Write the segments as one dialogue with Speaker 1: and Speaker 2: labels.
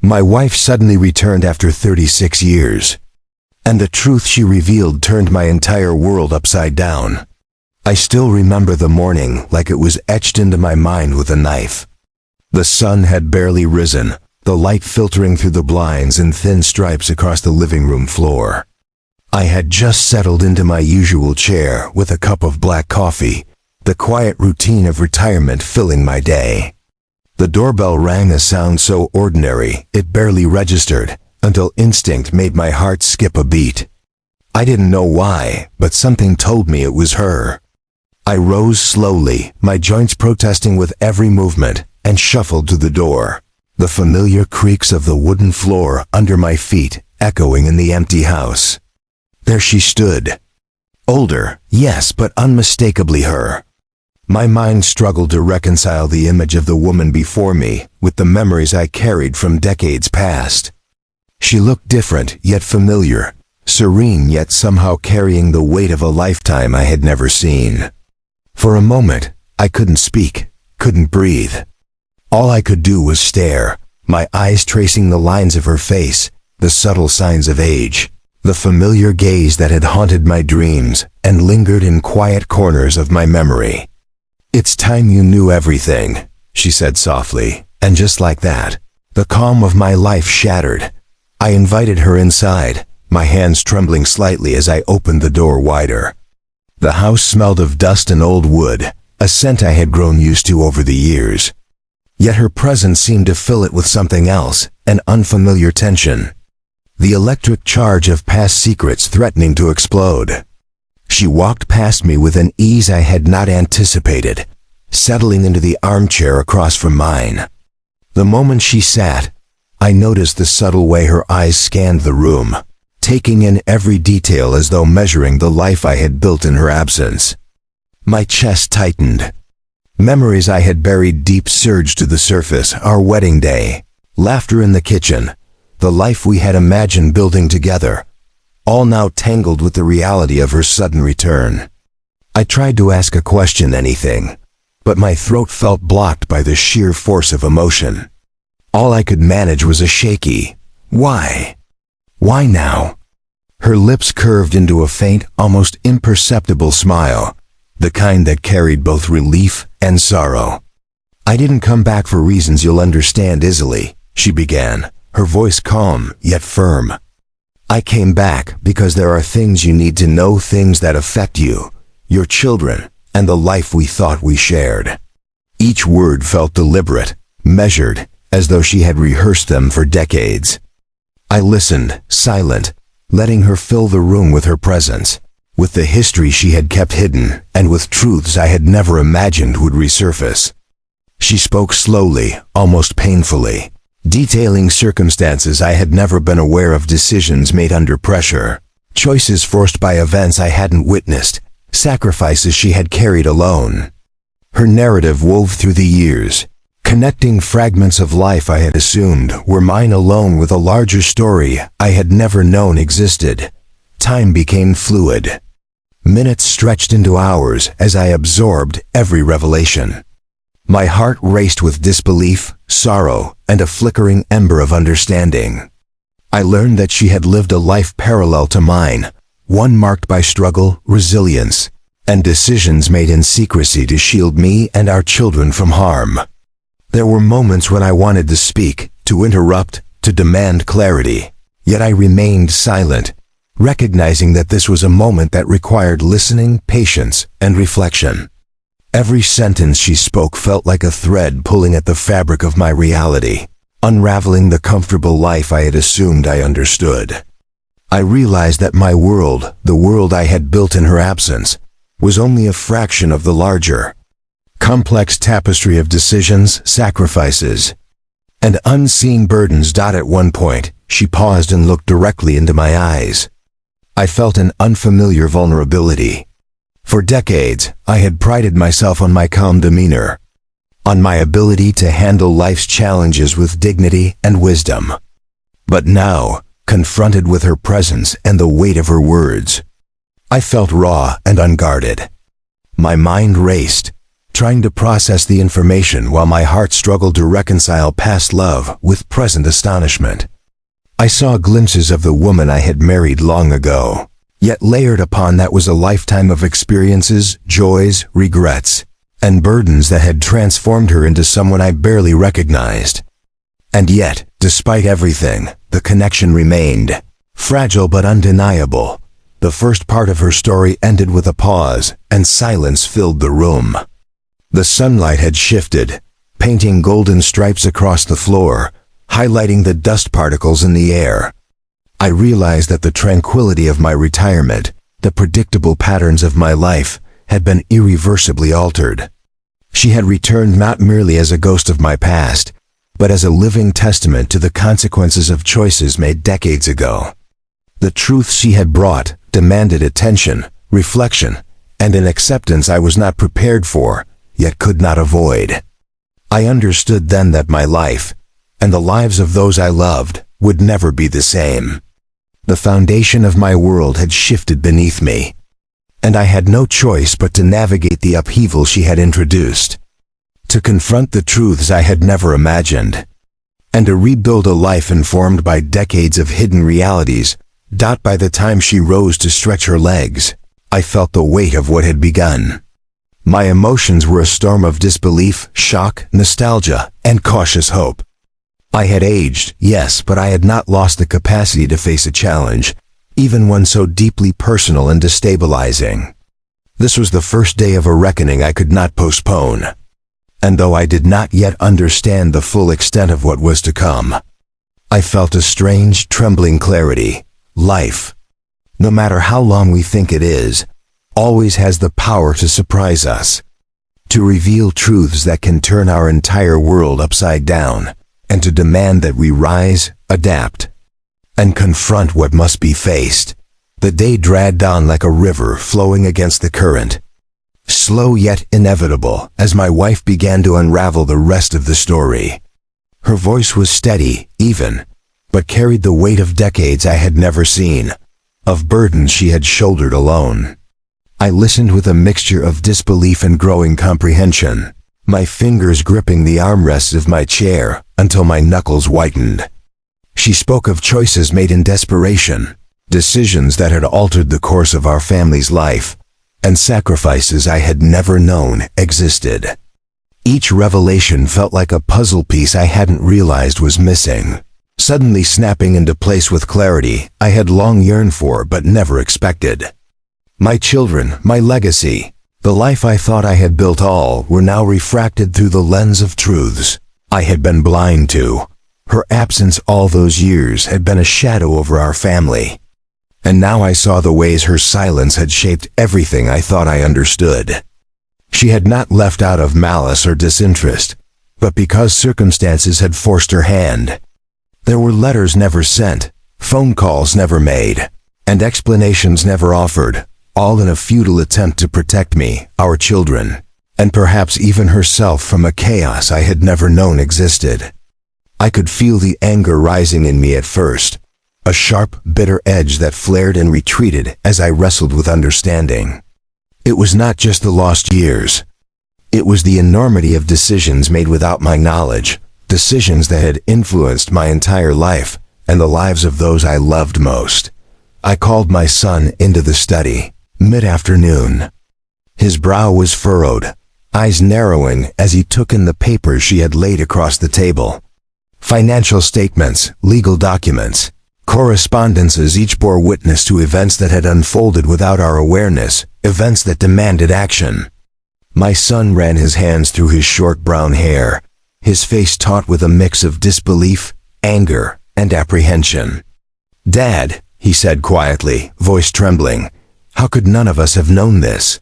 Speaker 1: My wife suddenly returned after 36 years. And the truth she revealed turned my entire world upside down. I still remember the morning like it was etched into my mind with a knife. The sun had barely risen, the light filtering through the blinds in thin stripes across the living room floor. I had just settled into my usual chair with a cup of black coffee, the quiet routine of retirement filling my day. The doorbell rang, a sound so ordinary it barely registered, until instinct made my heart skip a beat. I didn't know why, but something told me it was her. I rose slowly, my joints protesting with every movement, and shuffled to the door, the familiar creaks of the wooden floor under my feet echoing in the empty house. There she stood. Older, yes, but unmistakably her. My mind struggled to reconcile the image of the woman before me with the memories I carried from decades past. She looked different yet familiar, serene yet somehow carrying the weight of a lifetime I had never seen. For a moment, I couldn't speak, couldn't breathe. All I could do was stare, my eyes tracing the lines of her face, the subtle signs of age, the familiar gaze that had haunted my dreams and lingered in quiet corners of my memory. "It's time you knew everything," she said softly, and just like that, the calm of my life shattered. I invited her inside, my hands trembling slightly as I opened the door wider. The house smelled of dust and old wood, a scent I had grown used to over the years. Yet her presence seemed to fill it with something else, an unfamiliar tension. The electric charge of past secrets threatening to explode. She walked past me with an ease I had not anticipated, settling into the armchair across from mine. The moment she sat, I noticed the subtle way her eyes scanned the room, taking in every detail as though measuring the life I had built in her absence. My chest tightened. Memories I had buried deep surged to the surface, our wedding day, laughter in the kitchen, the life we had imagined building together, all now tangled with the reality of her sudden return. I tried to ask a question, anything, but my throat felt blocked by the sheer force of emotion. All I could manage was a shaky, "Why? Why now?" Her lips curved into a faint, almost imperceptible smile, the kind that carried both relief and sorrow. "I didn't come back for reasons you'll understand easily," she began, her voice calm yet firm. "I came back because there are things you need to know, things that affect you, your children, and the life we thought we shared." Each word felt deliberate, measured, as though she had rehearsed them for decades. I listened, silent, letting her fill the room with her presence, with the history she had kept hidden, and with truths I had never imagined would resurface. She spoke slowly, almost painfully, detailing circumstances I had never been aware of, decisions made under pressure, choices forced by events I hadn't witnessed, sacrifices she had carried alone. Her narrative wove through the years, connecting fragments of life I had assumed were mine alone with a larger story I had never known existed. Time became fluid. Minutes stretched into hours as I absorbed every revelation. My heart raced with disbelief, sorrow, and a flickering ember of understanding. I learned that she had lived a life parallel to mine, one marked by struggle, resilience, and decisions made in secrecy to shield me and our children from harm. There were moments when I wanted to speak, to interrupt, to demand clarity, yet I remained silent, recognizing that this was a moment that required listening, patience, and reflection. Every sentence she spoke felt like a thread pulling at the fabric of my reality, unraveling the comfortable life I had assumed I understood. I realized that my world, the world I had built in her absence, was only a fraction of the larger, complex tapestry of decisions, sacrifices, and unseen burdens. At one point, she paused and looked directly into my eyes. I felt an unfamiliar vulnerability. For decades, I had prided myself on my calm demeanor, on my ability to handle life's challenges with dignity and wisdom. But now, confronted with her presence and the weight of her words, I felt raw and unguarded. My mind raced, trying to process the information while my heart struggled to reconcile past love with present astonishment. I saw glimpses of the woman I had married long ago, yet layered upon that was a lifetime of experiences, joys, regrets, and burdens that had transformed her into someone I barely recognized. And yet, despite everything, the connection remained, fragile but undeniable. The first part of her story ended with a pause, and silence filled the room. The sunlight had shifted, painting golden stripes across the floor, highlighting the dust particles in the air. I realized that the tranquility of my retirement, the predictable patterns of my life, had been irreversibly altered. She had returned not merely as a ghost of my past, but as a living testament to the consequences of choices made decades ago. The truth she had brought demanded attention, reflection, and an acceptance I was not prepared for, yet could not avoid. I understood then that my life, and the lives of those I loved, would never be the same. The foundation of my world had shifted beneath me, and I had no choice but to navigate the upheaval she had introduced, to confront the truths I had never imagined, and to rebuild a life informed by decades of hidden realities. By the time she rose to stretch her legs, I felt the weight of what had begun. My emotions were a storm of disbelief, shock, nostalgia, and cautious hope. I had aged, yes, but I had not lost the capacity to face a challenge, even one so deeply personal and destabilizing. This was the first day of a reckoning I could not postpone. And though I did not yet understand the full extent of what was to come, I felt a strange, trembling clarity. Life, no matter how long we think it is, always has the power to surprise us, to reveal truths that can turn our entire world upside down, and to demand that we rise, adapt, and confront what must be faced. The day dragged on like a river flowing against the current, slow yet inevitable, as my wife began to unravel the rest of the story. Her voice was steady, even, but carried the weight of decades I had never seen, of burdens she had shouldered alone. I listened with a mixture of disbelief and growing comprehension, my fingers gripping the armrests of my chair until my knuckles whitened. She spoke of choices made in desperation, decisions that had altered the course of our family's life, and sacrifices I had never known existed. Each revelation felt like a puzzle piece I hadn't realized was missing, suddenly snapping into place with clarity I had long yearned for but never expected. My children, my legacy, the life I thought I had built all were now refracted through the lens of truths I had been blind to. Her absence all those years had been a shadow over our family, and now I saw the ways her silence had shaped everything I thought I understood. She had not left out of malice or disinterest, but because circumstances had forced her hand. There were letters never sent, phone calls never made, and explanations never offered, all in a futile attempt to protect me, our children, and perhaps even herself from a chaos I had never known existed. I could feel the anger rising in me at first, a sharp, bitter edge that flared and retreated as I wrestled with understanding. It was not just the lost years. It was the enormity of decisions made without my knowledge, decisions that had influenced my entire life and the lives of those I loved most. I called my son into the study, mid-afternoon. His brow was furrowed, eyes narrowing as he took in the papers she had laid across the table. Financial statements, legal documents, correspondences each bore witness to events that had unfolded without our awareness, events that demanded action. My son ran his hands through his short brown hair, his face taut with a mix of disbelief, anger, and apprehension. "Dad," he said quietly, voice trembling, "how could none of us have known this?"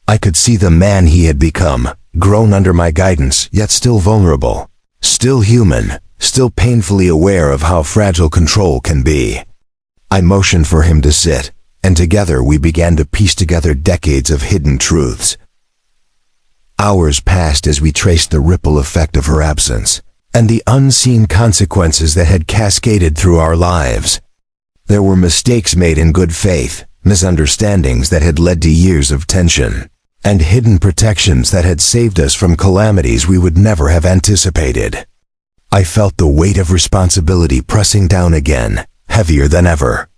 Speaker 1: I could see the man he had become, grown under my guidance, yet still vulnerable, still human, still painfully aware of how fragile control can be. I motioned for him to sit, and together we began to piece together decades of hidden truths. Hours passed as we traced the ripple effect of her absence, and the unseen consequences that had cascaded through our lives. There were mistakes made in good faith, misunderstandings that had led to years of tension, and hidden protections that had saved us from calamities we would never have anticipated. I felt the weight of responsibility pressing down again, heavier than ever.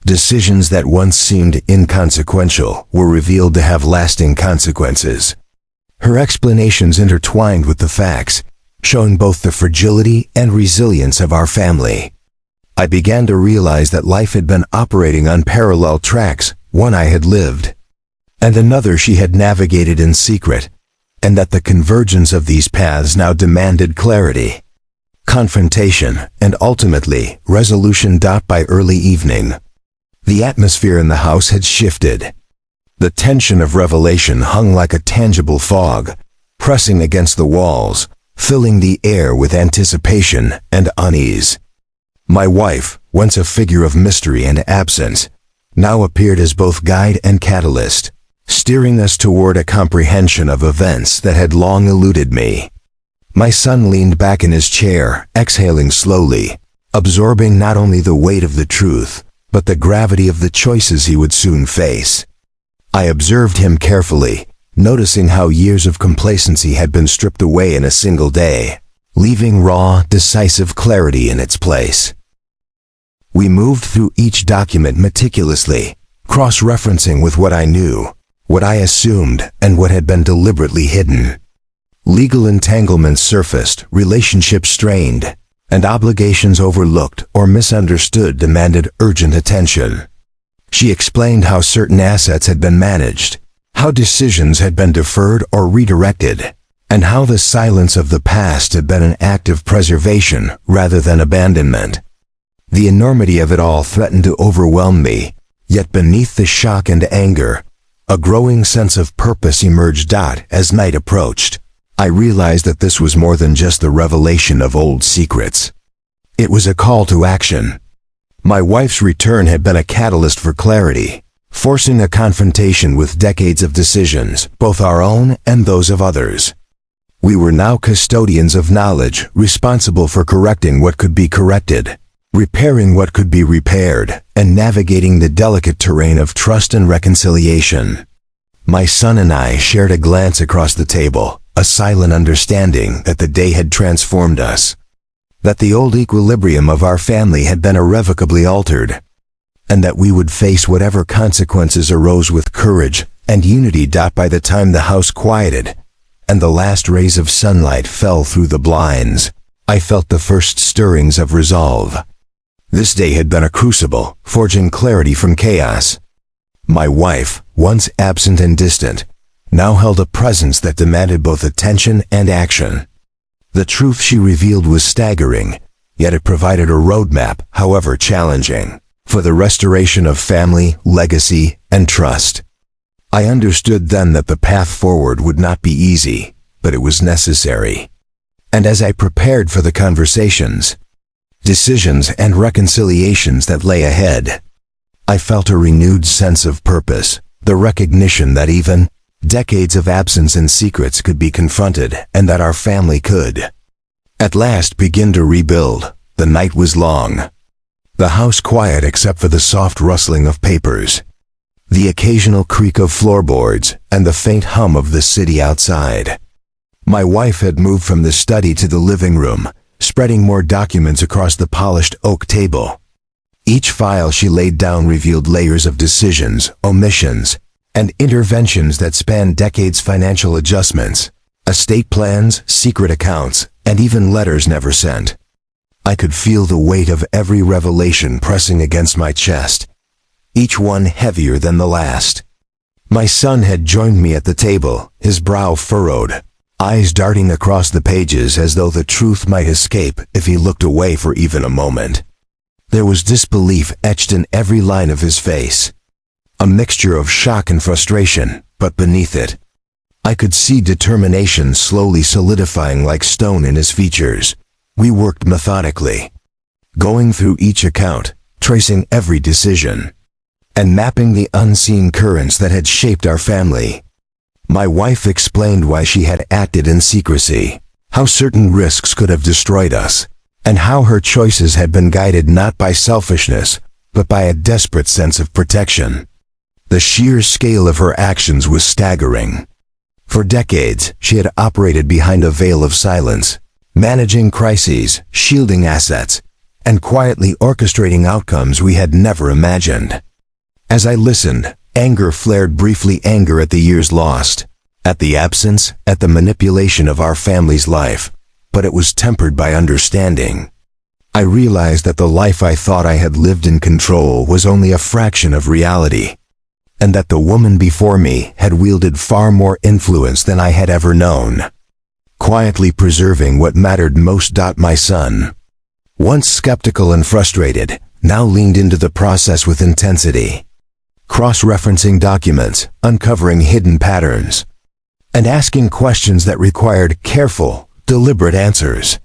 Speaker 1: Decisions that once seemed inconsequential were revealed to have lasting consequences. Her explanations intertwined with the facts, showing both the fragility and resilience of our family. I began to realize that life had been operating on parallel tracks, one I had lived, and another she had navigated in secret, and that the convergence of these paths now demanded clarity, confrontation, and ultimately, resolution. By early evening, the atmosphere in the house had shifted. The tension of revelation hung like a tangible fog, pressing against the walls, filling the air with anticipation and unease. My wife, once a figure of mystery and absence, now appeared as both guide and catalyst, steering us toward a comprehension of events that had long eluded me. My son leaned back in his chair, exhaling slowly, absorbing not only the weight of the truth, but the gravity of the choices he would soon face. I observed him carefully, noticing how years of complacency had been stripped away in a single day, leaving raw, decisive clarity in its place. We moved through each document meticulously, cross-referencing with what I knew, what I assumed, and what had been deliberately hidden. Legal entanglements surfaced, relationships strained, and obligations overlooked or misunderstood demanded urgent attention. She explained how certain assets had been managed, how decisions had been deferred or redirected, and how the silence of the past had been an act of preservation rather than abandonment. The enormity of it all threatened to overwhelm me, yet beneath the shock and anger, a growing sense of purpose emerged. As night approached, I realized that this was more than just the revelation of old secrets. It was a call to action. My wife's return had been a catalyst for clarity, forcing a confrontation with decades of decisions, both our own and those of others. We were now custodians of knowledge, responsible for correcting what could be corrected, repairing what could be repaired, and navigating the delicate terrain of trust and reconciliation. My son and I shared a glance across the table, a silent understanding that the day had transformed us, that the old equilibrium of our family had been irrevocably altered, and that we would face whatever consequences arose with courage and unity. By the time the house quieted, and the last rays of sunlight fell through the blinds, I felt the first stirrings of resolve. This day had been a crucible, forging clarity from chaos. My wife, once absent and distant, now held a presence that demanded both attention and action. The truth she revealed was staggering, yet it provided a roadmap, however challenging, for the restoration of family, legacy, and trust. I understood then that the path forward would not be easy, but it was necessary. And as I prepared for the conversations, decisions, and reconciliations that lay ahead, I felt a renewed sense of purpose, the recognition that even decades of absence and secrets could be confronted, and that our family could, at last, begin to rebuild. The night was long, the house quiet except for the soft rustling of papers, the occasional creak of floorboards, and the faint hum of the city outside. My wife had moved from the study to the living room, spreading more documents across the polished oak table. Each file she laid down revealed layers of decisions, omissions, and interventions that spanned decades: financial adjustments, estate plans, secret accounts, and even letters never sent. I could feel the weight of every revelation pressing against my chest, each one heavier than the last. My son had joined me at the table, his brow furrowed, eyes darting across the pages as though the truth might escape if he looked away for even a moment. There was disbelief etched in every line of his face, a mixture of shock and frustration, but beneath it, I could see determination slowly solidifying like stone in his features. We worked methodically, going through each account, tracing every decision, and mapping the unseen currents that had shaped our family. My wife explained why she had acted in secrecy, how certain risks could have destroyed us, and how her choices had been guided not by selfishness, but by a desperate sense of protection. The sheer scale of her actions was staggering. For decades, she had operated behind a veil of silence, managing crises, shielding assets, and quietly orchestrating outcomes we had never imagined. As I listened, anger flared briefly, anger at the years lost, at the absence, at the manipulation of our family's life, but it was tempered by understanding. I realized that the life I thought I had lived in control was only a fraction of reality, and that the woman before me had wielded far more influence than I had ever known, quietly preserving what mattered most. My son, once skeptical and frustrated, now leaned into the process with intensity, cross-referencing documents, uncovering hidden patterns, and asking questions that required careful, deliberate answers.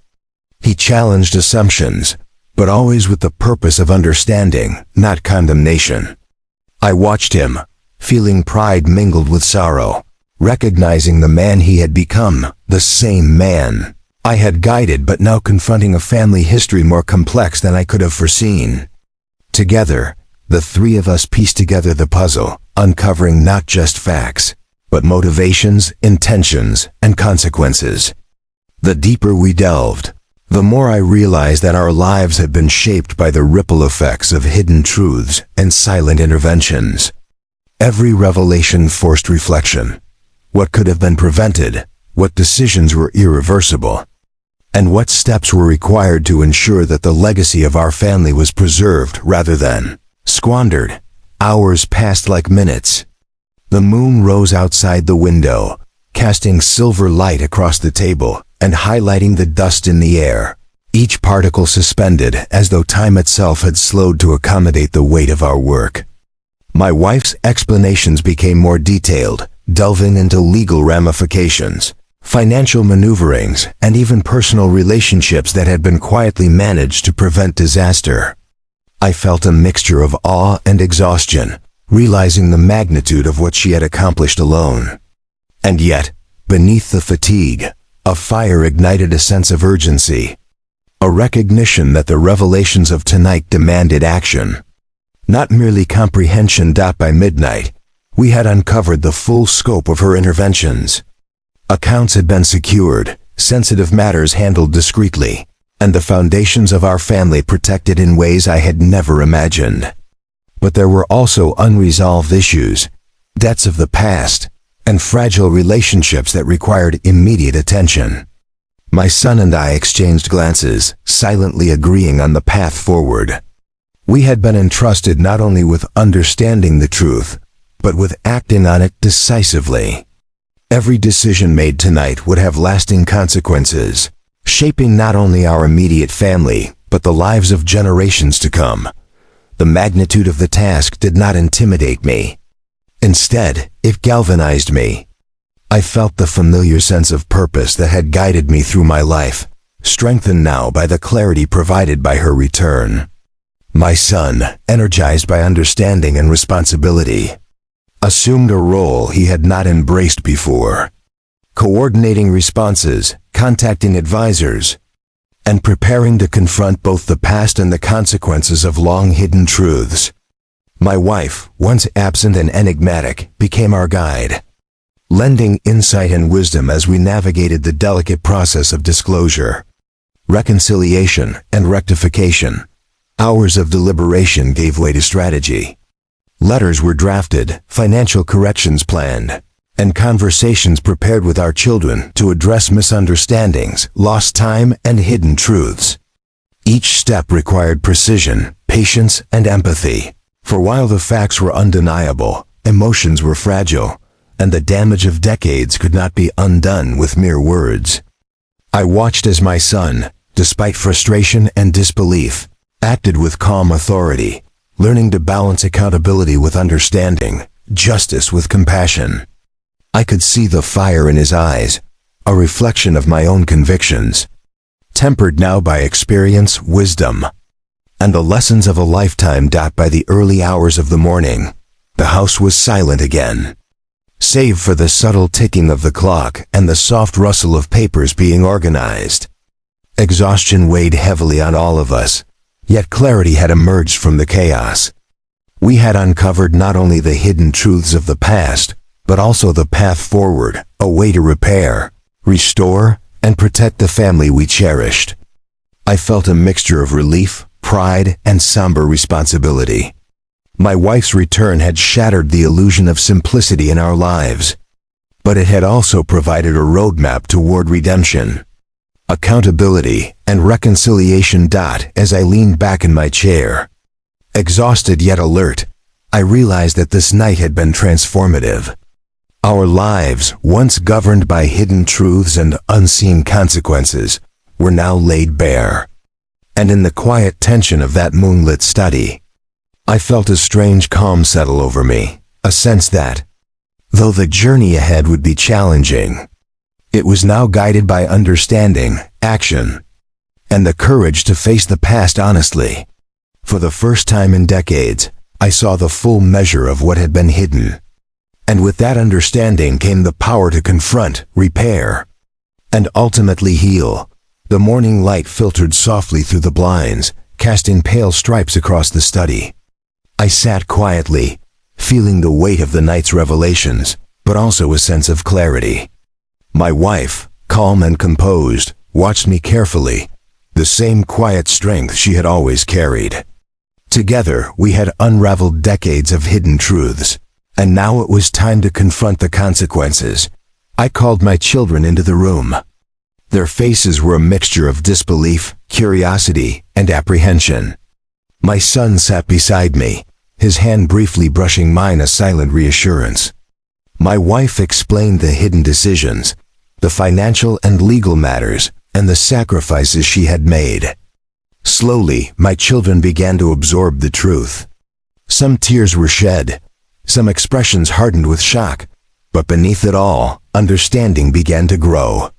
Speaker 1: He challenged assumptions, but always with the purpose of understanding, not condemnation. I watched him, feeling pride mingled with sorrow, recognizing the man he had become, the same man I had guided, but now confronting a family history more complex than I could have foreseen. Together, the three of us pieced together the puzzle, uncovering not just facts, but motivations, intentions, and consequences. The deeper we delved, the more I realized that our lives had been shaped by the ripple effects of hidden truths and silent interventions. Every revelation forced reflection. What could have been prevented? What decisions were irreversible? And what steps were required to ensure that the legacy of our family was preserved rather than squandered? Hours passed like minutes. The moon rose outside the window, casting silver light across the table and highlighting the dust in the air, each particle suspended as though time itself had slowed to accommodate the weight of our work. My wife's explanations became more detailed, delving into legal ramifications, financial maneuverings, and even personal relationships that had been quietly managed to prevent disaster. I felt a mixture of awe and exhaustion, realizing the magnitude of what she had accomplished alone. And yet, beneath the fatigue, a fire ignited a sense of urgency, a recognition that the revelations of tonight demanded action, not merely comprehension. By midnight, we had uncovered the full scope of her interventions. Accounts had been secured, sensitive matters handled discreetly, and the foundations of our family protected in ways I had never imagined. But there were also unresolved issues, debts of the past, and fragile relationships that required immediate attention. My son and I exchanged glances, silently agreeing on the path forward. We had been entrusted not only with understanding the truth, but with acting on it decisively. Every decision made tonight would have lasting consequences, shaping not only our immediate family, but the lives of generations to come. The magnitude of the task did not intimidate me. Instead, it galvanized me. I felt the familiar sense of purpose that had guided me through my life, strengthened now by the clarity provided by her return. My son, energized by understanding and responsibility, assumed a role he had not embraced before, coordinating responses, contacting advisors, and preparing to confront both the past and the consequences of long-hidden truths. My wife, once absent and enigmatic, became our guide, lending insight and wisdom as we navigated the delicate process of disclosure, reconciliation, and rectification. Hours of deliberation gave way to strategy. Letters were drafted, financial corrections planned, and conversations prepared with our children to address misunderstandings, lost time, and hidden truths. Each step required precision, patience, and empathy, for while the facts were undeniable, emotions were fragile, and the damage of decades could not be undone with mere words. I watched as my son, despite frustration and disbelief, acted with calm authority, learning to balance accountability with understanding, justice with compassion. I could see the fire in his eyes, a reflection of my own convictions, tempered now by experience, wisdom, and the lessons of a lifetime. By the early hours of the morning, the house was silent again, save for the subtle ticking of the clock and the soft rustle of papers being organized. Exhaustion weighed heavily on all of us, yet clarity had emerged from the chaos. We had uncovered not only the hidden truths of the past, but also the path forward, a way to repair, restore, and protect the family we cherished. I felt a mixture of relief, pride, and somber responsibility. My wife's return had shattered the illusion of simplicity in our lives, but it had also provided a roadmap toward redemption, accountability, and reconciliation. As I leaned back in my chair, exhausted yet alert, I realized that this night had been transformative. Our lives, once governed by hidden truths and unseen consequences, were now laid bare. And in the quiet tension of that moonlit study, I felt a strange calm settle over me, a sense that, though the journey ahead would be challenging, it was now guided by understanding, action, and the courage to face the past honestly. For the first time in decades, I saw the full measure of what had been hidden. And with that understanding came the power to confront, repair, and ultimately heal. The morning light filtered softly through the blinds, casting pale stripes across the study. I sat quietly, feeling the weight of the night's revelations, but also a sense of clarity. My wife, calm and composed, watched me carefully, the same quiet strength she had always carried. Together, we had unraveled decades of hidden truths, and now it was time to confront the consequences. I called my children into the room. Their faces were a mixture of disbelief, curiosity, and apprehension. My son sat beside me, his hand briefly brushing mine, a silent reassurance. My wife explained the hidden decisions, the financial and legal matters, and the sacrifices she had made. Slowly, my children began to absorb the truth. Some tears were shed, some expressions hardened with shock, but beneath it all, understanding began to grow.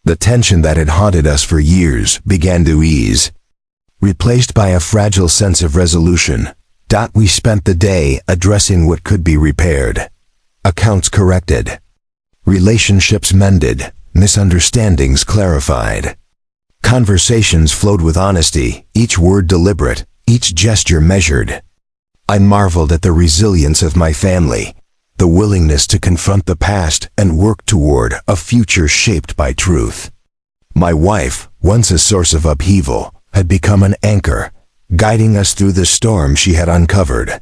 Speaker 1: The tension that had haunted us for years began to ease, replaced by a fragile sense of resolution. We spent the day addressing what could be repaired. Accounts corrected, relationships mended, misunderstandings clarified. Conversations flowed with honesty, each word deliberate, each gesture measured. I marveled at the resilience of my family, the willingness to confront the past and work toward a future shaped by truth. My wife, once a source of upheaval, had become an anchor, guiding us through the storm she had uncovered.